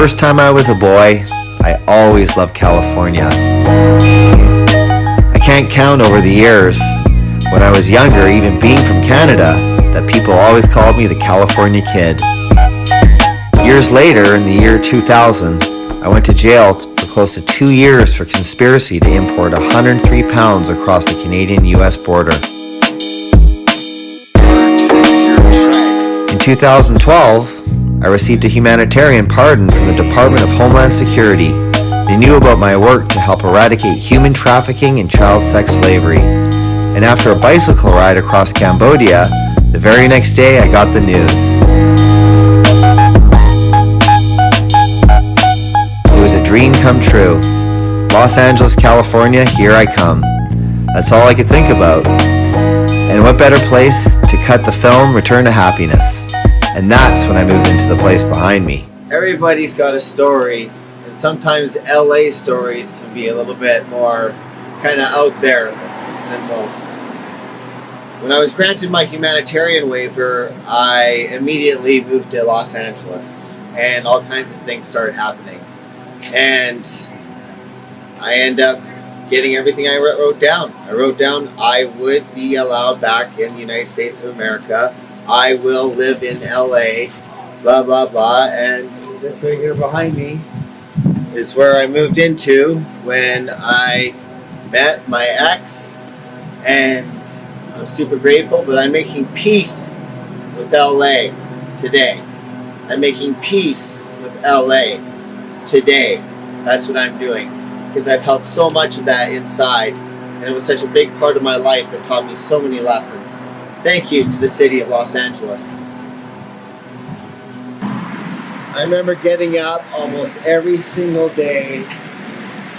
first time I was a boy, I always loved California. I can't count over the years, when I was younger, even being from Canada, that people always called me the California Kid. Years later, in the year 2000, I went to jail for close to 2 years for conspiracy to import 103 pounds across the Canadian-US border. In 2012, I received a humanitarian pardon from the Department of Homeland Security. They knew about my work to help eradicate human trafficking and child sex slavery. And after a bicycle ride across Cambodia, the very next day I got the news. It was a dream come true. Los Angeles, California, here I come. That's all I could think about. And what better place to cut the film Return to Happiness? And that's when I moved into the place behind me. Everybody's got a story, and sometimes LA stories can be a little bit more kind of out there than most. When I was granted my humanitarian waiver, I immediately moved to Los Angeles, and all kinds of things started happening. And I ended up getting everything I wrote down. I wrote down I would be allowed back in the United States of America. I will live in LA, blah, blah, blah. And this right here behind me is where I moved into when I met my ex. And I'm super grateful, but I'm making peace with LA today. I'm making peace with LA today. That's what I'm doing. Because I've held so much of that inside. And it was such a big part of my life that taught me so many lessons. Thank you to the city of Los Angeles. I remember getting up almost every single day,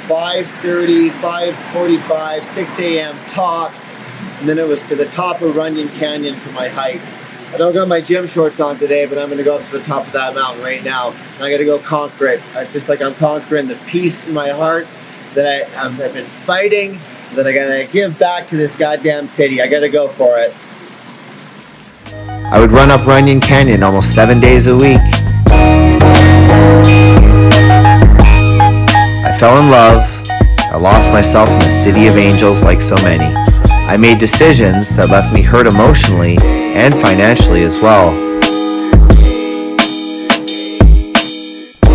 5:30, 5:45, 6 a.m. tops, and then it was to the top of Runyon Canyon for my hike. I don't got my gym shorts on today, but I'm going to go up to the top of that mountain right now, and I got to go conquer it. It's just like I'm conquering the peace in my heart that I've been fighting, that I got to give back to this goddamn city. I got to go for it. I would run up Runyon Canyon almost 7 days a week. I fell in love. I lost myself in the city of angels like so many. I made decisions that left me hurt emotionally and financially as well.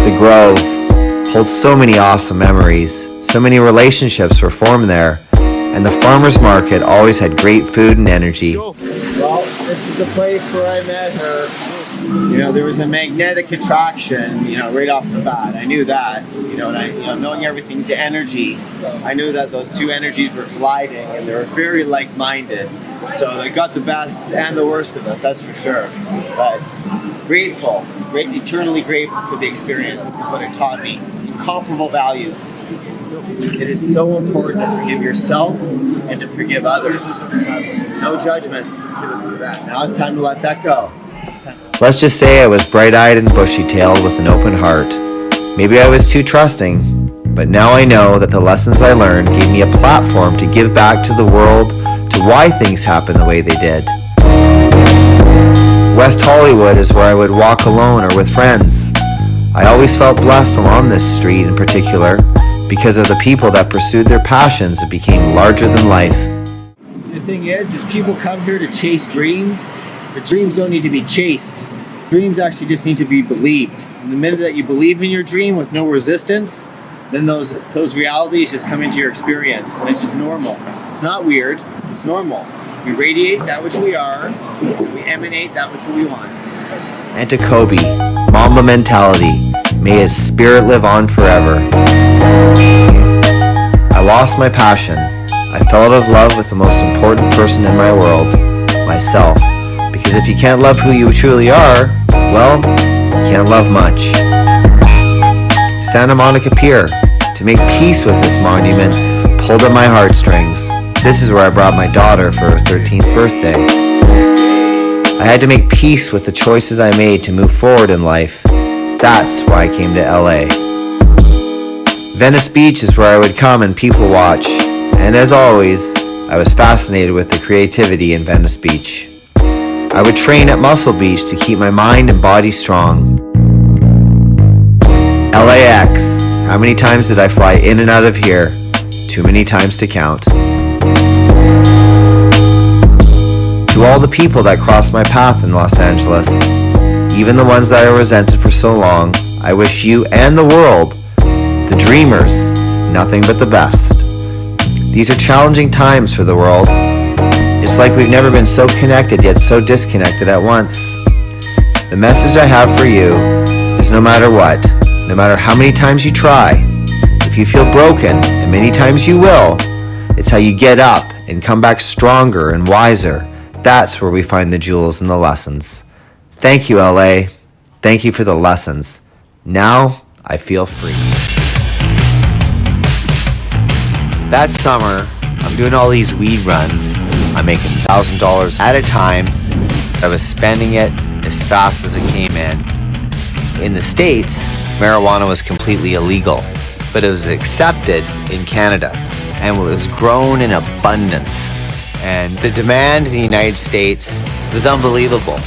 The Grove holds so many awesome memories. So many relationships were formed there. And the farmer's market always had great food and energy. Well, this is the place where I met her. You know, there was a magnetic attraction, right off the bat. I knew that, and knowing everything's energy, I knew that those two energies were colliding and they were very like-minded. So they got the best and the worst of us, that's for sure. But grateful, eternally grateful for the experience, what it taught me. Incomparable values. It is so important to forgive yourself and to forgive others. No judgments. Now it's time to let that go. Let's just say I was bright-eyed and bushy-tailed with an open heart. Maybe I was too trusting, but now I know that the lessons I learned gave me a platform to give back to the world, to why things happen the way they did. West Hollywood is where I would walk alone or with friends. I always felt blessed along this street in particular, because of the people that pursued their passions and became larger than life. The thing is people come here to chase dreams, but dreams don't need to be chased. Dreams actually just need to be believed. And the minute that you believe in your dream with no resistance, then those realities just come into your experience, and it's just normal. It's not weird, it's normal. We radiate that which we are, we emanate that which we want. And to Kobe, Mamba mentality, may his spirit live on forever. I lost my passion. I fell out of love with the most important person in my world, myself. Because if you can't love who you truly are, well, you can't love much. Santa Monica Pier, to make peace with this monument, pulled at my heartstrings. This is where I brought my daughter for her 13th birthday. I had to make peace with the choices I made to move forward in life. That's why I came to LA. Venice Beach is where I would come and people watch. And as always, I was fascinated with the creativity in Venice Beach. I would train at Muscle Beach to keep my mind and body strong. LAX. How many times did I fly in and out of here? Too many times to count. To all the people that crossed my path in Los Angeles, even the ones that I resented for so long, I wish you and the world, the dreamers, nothing but the best. These are challenging times for the world. It's like we've never been so connected yet so disconnected at once. The message I have for you is no matter what, no matter how many times you try, if you feel broken, and many times you will, it's how you get up and come back stronger and wiser. That's where we find the jewels and the lessons. Thank you, LA. Thank you for the lessons. Now I feel free. That summer, I'm doing all these weed runs. I'm making $1,000 at a time. I was spending it as fast as it came in. In the States, marijuana was completely illegal, but it was accepted in Canada, and it was grown in abundance. And the demand in the United States was unbelievable.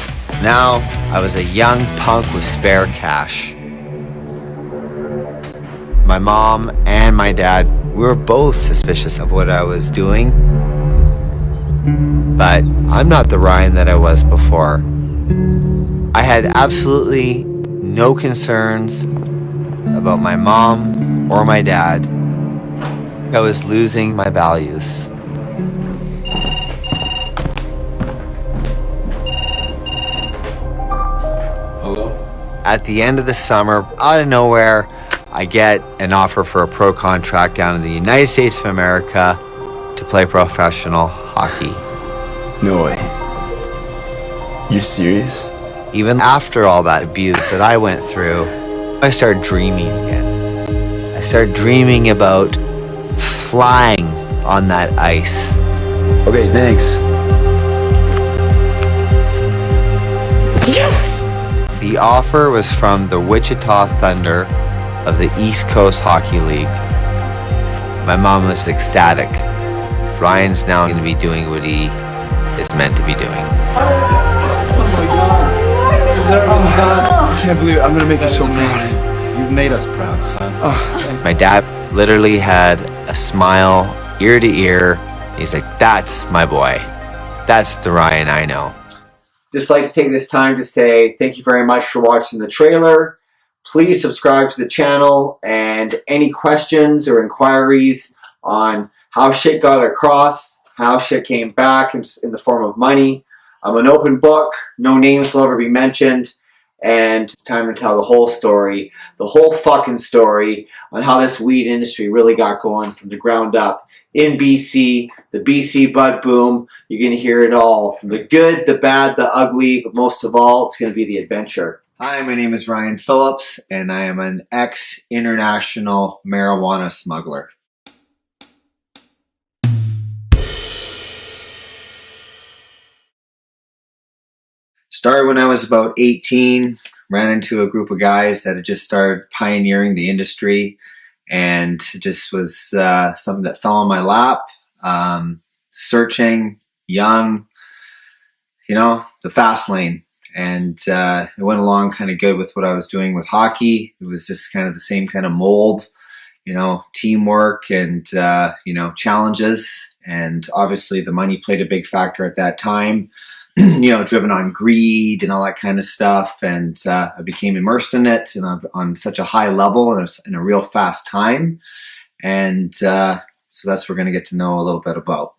Now, I was a young punk with spare cash. My mom and my dad, we were both suspicious of what I was doing. But I'm not the Ryan that I was before. I had absolutely no concerns about my mom or my dad. I was losing my values. Hello? At the end of the summer, out of nowhere, I get an offer for a pro contract down in the United States of America to play professional hockey. No way. You serious? Even after all that abuse that I went through, I started dreaming again. I started dreaming about flying on that ice. Okay, thanks. Yes! The offer was from the Wichita Thunder of the East Coast Hockey League. My mom was ecstatic. Ryan's now going to be doing what he is meant to be doing. Oh my God. Son. I can't believe it. I'm gonna make you so proud. You've made us proud, son. Oh, thanks. My dad literally had a smile ear to ear. He's like, that's my boy. That's the Ryan I know. Just like to take this time to say thank you very much for watching the trailer. Please subscribe to the channel, and any questions or inquiries on how shit got across, how shit came back in the form of money. I'm an open book. No names will ever be mentioned. And it's time to tell the whole story, the whole fucking story on how this weed industry really got going from the ground up in BC, the BC bud boom. You're going to hear it all, from the good, the bad, the ugly, but most of all, it's going to be the adventure. Hi, my name is Ryan Phillips, and I am an ex-international marijuana smuggler. Started when I was about 18, ran into a group of guys that had just started pioneering the industry, and it just was something that fell on my lap. Searching, young, you know, the fast lane. And it went along kind of good with what I was doing with hockey. It was just kind of the same kind of mold, you know, teamwork and, you know, challenges. And obviously the money played a big factor at that time. You know, driven on greed and all that kind of stuff. And I became immersed in it, and on such a high level and in a real fast time. And so that's what we're going to get to know a little bit about.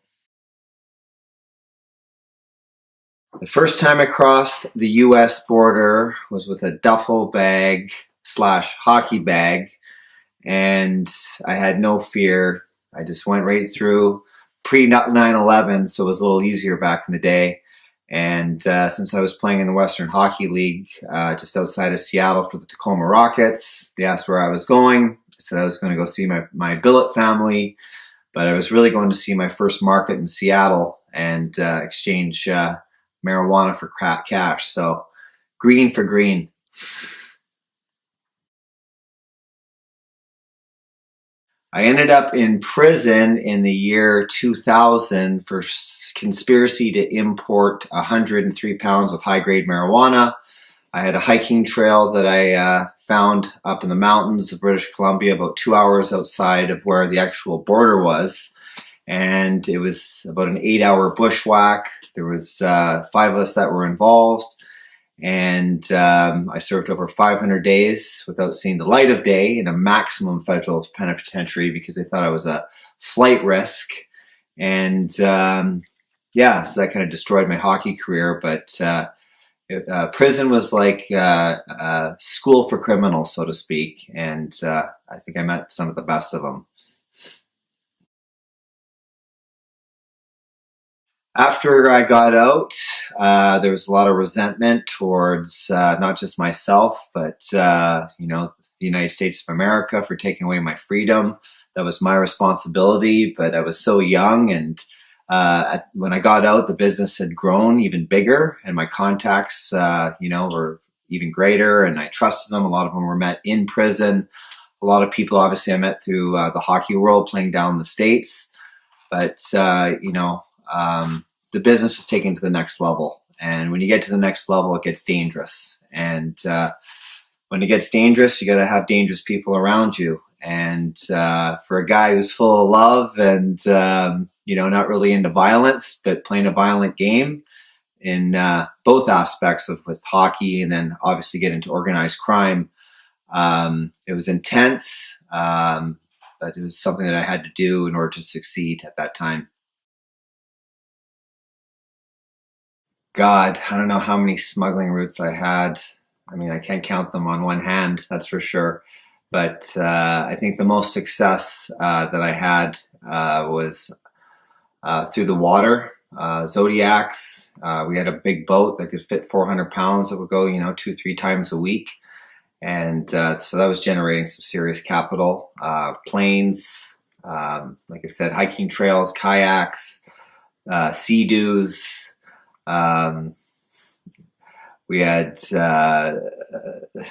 The first time I crossed the U.S. border was with a duffel bag / hockey bag. And I had no fear. I just went right through pre 9/11, so it was a little easier back in the day. And since I was playing in the Western Hockey League just outside of Seattle for the Tacoma Rockets, they asked where I was going. I said I was going to go see my billet family, but I was really going to see my first market in Seattle and exchange marijuana for crack cash. So green for green. I ended up in prison in the year 2000 for conspiracy to import 103 pounds of high-grade marijuana. I had a hiking trail that I found up in the mountains of British Columbia, about 2 hours outside of where the actual border was. And it was about an 8-hour bushwhack. There was 5 of us that were involved. And I served over 500 days without seeing the light of day in a maximum federal penitentiary because they thought I was a flight risk. And yeah, so that kind of destroyed my hockey career. But prison was like school for criminals, so to speak. And I think I met some of the best of them. After I got out, there was a lot of resentment towards not just myself, but the United States of America for taking away my freedom. That was my responsibility, but I was so young, and when I got out, the business had grown even bigger, and my contacts, were even greater, and I trusted them. A lot of them were met in prison. A lot of people, obviously, I met through the hockey world, playing down in the States, but the business was taken to the next level. And when you get to the next level, it gets dangerous. And when it gets dangerous, you got to have dangerous people around you. And for a guy who's full of love and, not really into violence, but playing a violent game in both aspects of with hockey and then obviously get into organized crime, it was intense, but it was something that I had to do in order to succeed at that time. God, I don't know how many smuggling routes I had. I mean, I can't count them on one hand, that's for sure. But I think the most success that I had was through the water. Zodiacs. We had a big boat that could fit 400 pounds that would go, 2-3 times a week. And so that was generating some serious capital. Planes, like I said, hiking trails, kayaks, sea-doos. We had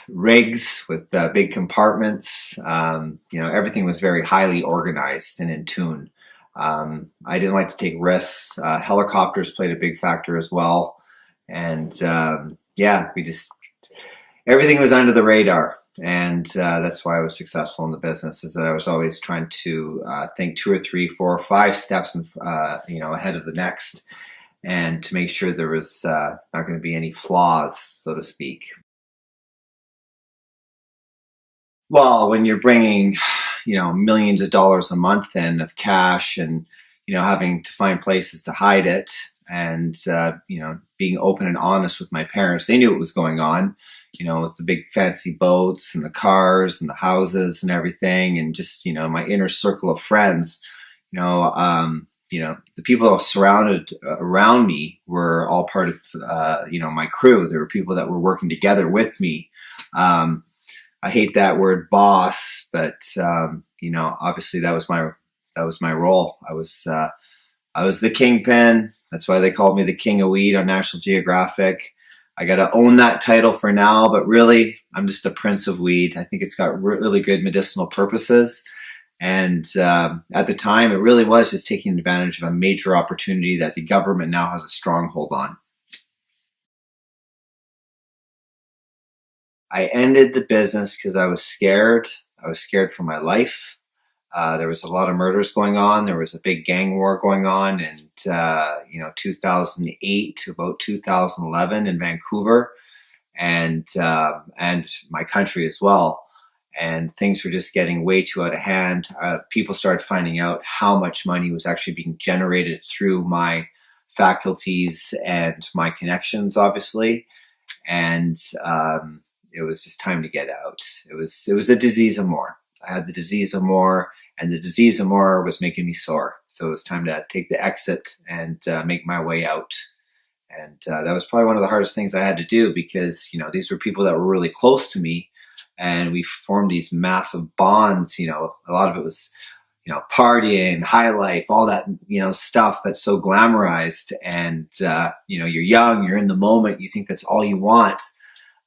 rigs with big compartments. Everything was very highly organized and in tune. I didn't like to take risks. Helicopters played a big factor as well. And everything was under the radar. And that's why I was successful in the business, is that I was always trying to think 2 or 3, 4 or 5 steps ahead of the next, and to make sure there was not going to be any flaws, so to speak. Well, when you're bringing, millions of dollars a month in of cash, and having to find places to hide it, and being open and honest with my parents, they knew what was going on. With the big fancy boats and the cars and the houses and everything, and just my inner circle of friends. The people that were surrounded around me were all part of, my crew. There were people that were working together with me. I hate that word boss, but, obviously that was my role. I was the kingpin. That's why they called me the King of Weed on National Geographic. I got to own that title for now, but really I'm just a Prince of Weed. I think it's got really good medicinal purposes. And at the time, it really was just taking advantage of a major opportunity that the government now has a stronghold on. I ended the business because I was scared. I was scared for my life. There was a lot of murders going on. There was a big gang war going on in 2008 to about 2011 in Vancouver, and my country as well. And things were just getting way too out of hand. People started finding out how much money was actually being generated through my faculties and my connections, obviously. And it was just time to get out. It was a disease amour. I had the disease amour, and the disease amour was making me sore. So it was time to take the exit and make my way out. And that was probably one of the hardest things I had to do, because these were people that were really close to me. And we formed these massive bonds. A lot of it was, partying, high life, all that, stuff that's so glamorized. And, you're young, you're in the moment, you think that's all you want.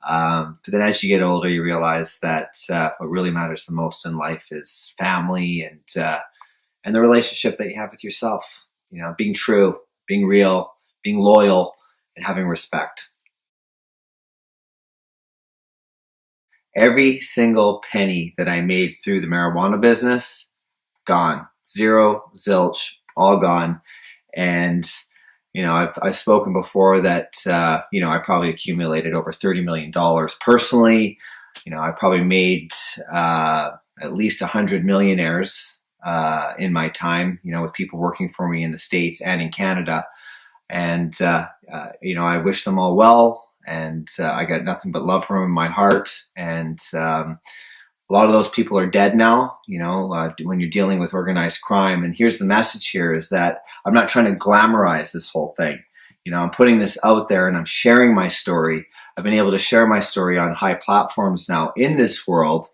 But then as you get older, you realize that what really matters the most in life is family and the relationship that you have with yourself. Being true, being real, being loyal, and having respect. Every single penny that I made through the marijuana business, gone. Zero, zilch, all gone. And, you know, I've spoken before that, you know, I probably accumulated over $30 million personally. You know, I probably made at least 100 millionaires in my time, you know, with people working for me in the States and in Canada. And, you know, I wish them all well. And I got nothing but love for them in my heart. And a lot of those people are dead now, you know, when you're dealing with organized crime. And here's the message here is that I'm not trying to glamorize this whole thing. You know, I'm putting this out there and I'm sharing my story. I've been able to share my story on high platforms now in this world.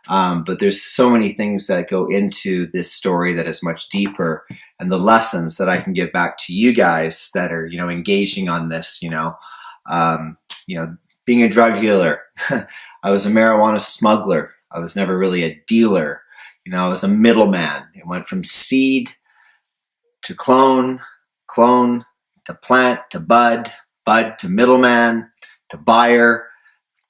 But there's so many things that go into this story that is much deeper, and the lessons that I can give back to you guys that are, you know, engaging on this, you know, being a drug dealer. I was a marijuana smuggler. I was never really a dealer. You know, I was a middleman. It went from seed to clone to plant to bud to middleman to buyer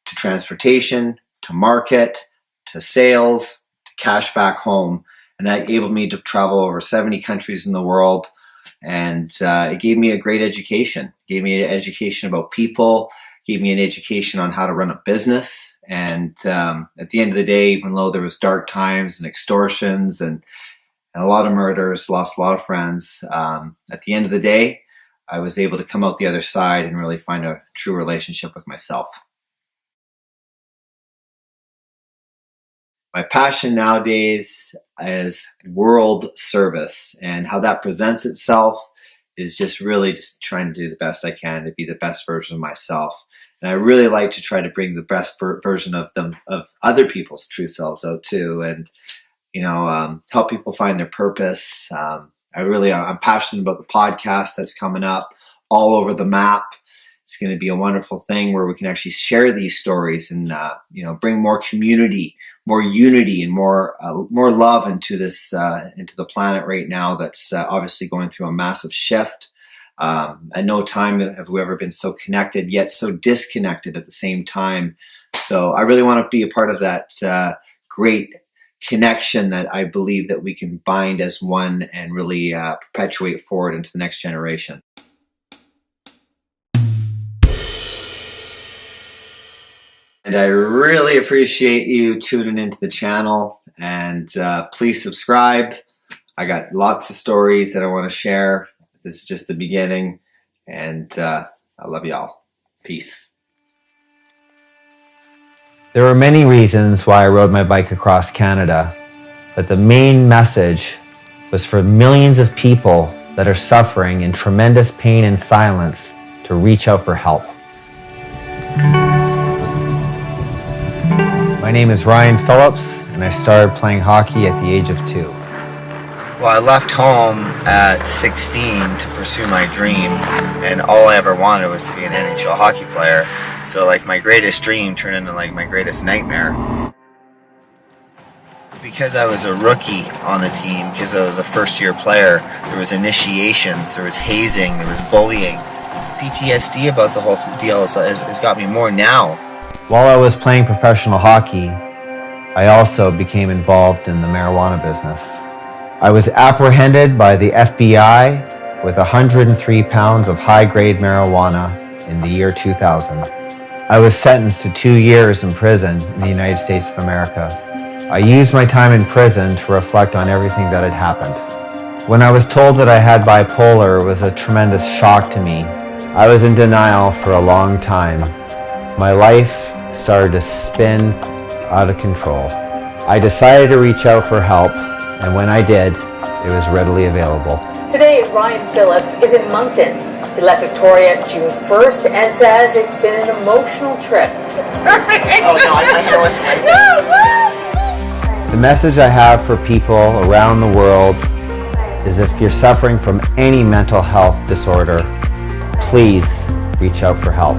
to transportation to market to sales to cash back home. And that enabled me to travel over 70 countries in the world. And it gave me a great education. It gave me an education about people, gave me an education on how to run a business. And at the end of the day, even though there was dark times and extortions and a lot of murders, lost a lot of friends, at the end of the day, I was able to come out the other side and really find a true relationship with myself. My passion nowadays is world service, and how that presents itself is just really just trying to do the best I can to be the best version of myself. And I really like to try to bring the best version of them, of other people's true selves out too, and, you know, help people find their purpose. I'm passionate about the podcast that's coming up all over the map. It's going to be a wonderful thing where we can actually share these stories and, you know, bring more community, more unity, and more love into this, into the planet right now that's obviously going through a massive shift. At no time have we ever been so connected, yet so disconnected at the same time. So I really want to be a part of that great connection that I believe that we can bind as one and really perpetuate forward into the next generation. And I really appreciate you tuning into the channel, and please subscribe. I got lots of stories that I want to share. This is just the beginning, and I love y'all. Peace. There were many reasons why I rode my bike across Canada, but the main message was for millions of people that are suffering in tremendous pain and silence to reach out for help. My name is Ryan Phillips, and I started playing hockey at the age of 2. Well, I left home at 16 to pursue my dream, and all I ever wanted was to be an NHL hockey player. So, like, my greatest dream turned into, like, my greatest nightmare. Because I was a rookie on the team, because I was a first-year player, there was initiations, there was hazing, there was bullying. PTSD about the whole deal has got me more now. While I was playing professional hockey, I also became involved in the marijuana business. I was apprehended by the FBI with 103 pounds of high-grade marijuana in the year 2000. I was sentenced to 2 years in prison in the United States of America. I used my time in prison to reflect on everything that had happened. When I was told that I had bipolar, it was a tremendous shock to me. I was in denial for a long time. My life started to spin out of control. I decided to reach out for help, and when I did, it was readily available. Today, Ryan Phillips is in Moncton. He left Victoria June 1st and says it's been an emotional trip. Oh no, my hair wasn't like this. The message I have for people around the world is if you're suffering from any mental health disorder, please reach out for help.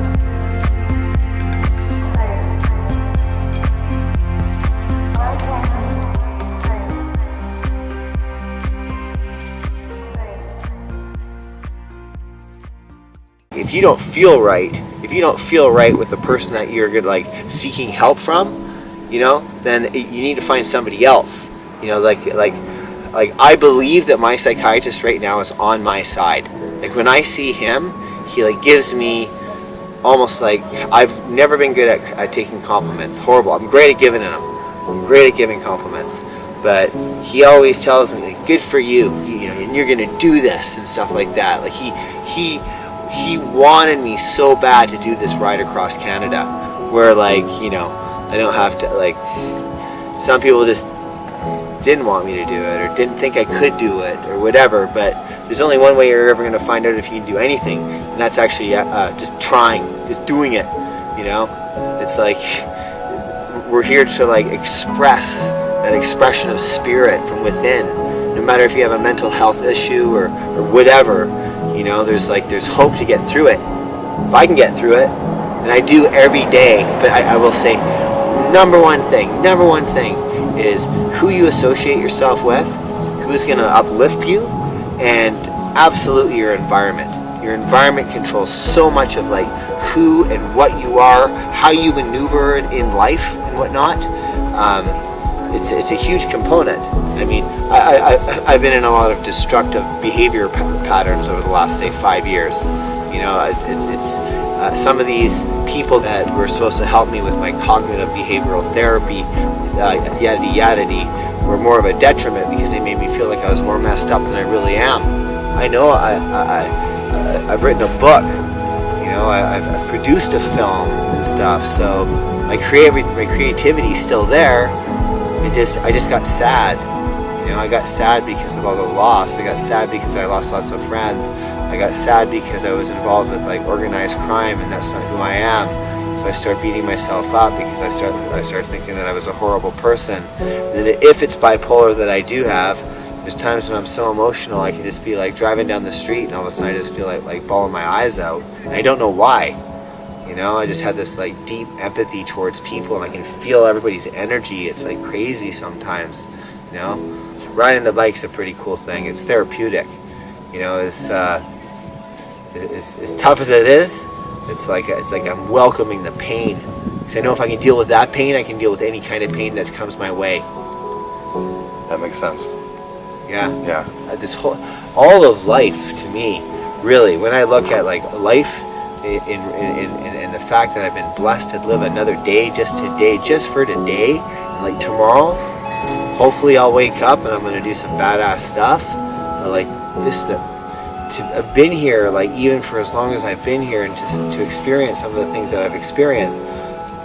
If you don't feel right, with the person that you're seeking help from, you know, then you need to find somebody else. You know, like I believe that my psychiatrist right now is on my side. Like when I see him, he like gives me almost like, I've never been good at taking compliments. Horrible. I'm great at giving them. I'm great at giving compliments. But he always tells me, like, good for you, you know, and you're gonna do this and stuff like that. Like he wanted me so bad to do this ride across Canada, where like, you know, I don't have to, like, some people just didn't want me to do it or didn't think I could do it or whatever, but there's only one way you're ever going to find out if you can do anything, and that's actually just trying, just doing it, you know. It's like we're here to like express that expression of spirit from within, no matter if you have a mental health issue or whatever, you know, there's hope to get through it. If I can get through it, and I do every day, but I will say number one thing is who you associate yourself with, who's going to uplift you, and absolutely your environment. Your environment controls so much of like who and what you are, how you maneuver in life and whatnot. It's a huge component. I mean, I've been in a lot of destructive behavior patterns over the last, say, 5 years. You know, it's some of these people that were supposed to help me with my cognitive behavioral therapy, yada were more of a detriment because they made me feel like I was more messed up than I really am. I know I've written a book, you know, I've produced a film and stuff, so my creativity's still there. I just got sad. You know, I got sad because of all the loss. I got sad because I lost lots of friends. I got sad because I was involved with like organized crime, and that's not who I am. So I started beating myself up because I started thinking that I was a horrible person. And that if it's bipolar that I do have, there's times when I'm so emotional I can just be like driving down the street and all of a sudden I just feel like bawling my eyes out. And I don't know why. You know, I just had this like deep empathy towards people, and I can feel everybody's energy. It's like crazy sometimes, you know. Riding the bike's a pretty cool thing. It's therapeutic. You know, as tough as it is, it's like I'm welcoming the pain. Because I know if I can deal with that pain, I can deal with any kind of pain that comes my way. That makes sense. Yeah. Yeah. All of life to me, really, when I look at like life in the fact that I've been blessed to live another day, just today, just for today, and like tomorrow, hopefully I'll wake up and I'm gonna do some badass stuff. But like just to have been here, like even for as long as I've been here, and to experience some of the things that I've experienced,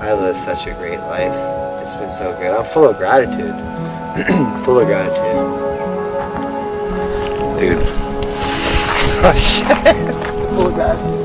I live such a great life. It's been so good. I'm full of gratitude. Full of gratitude. Dude. Oh shit. Full of gratitude.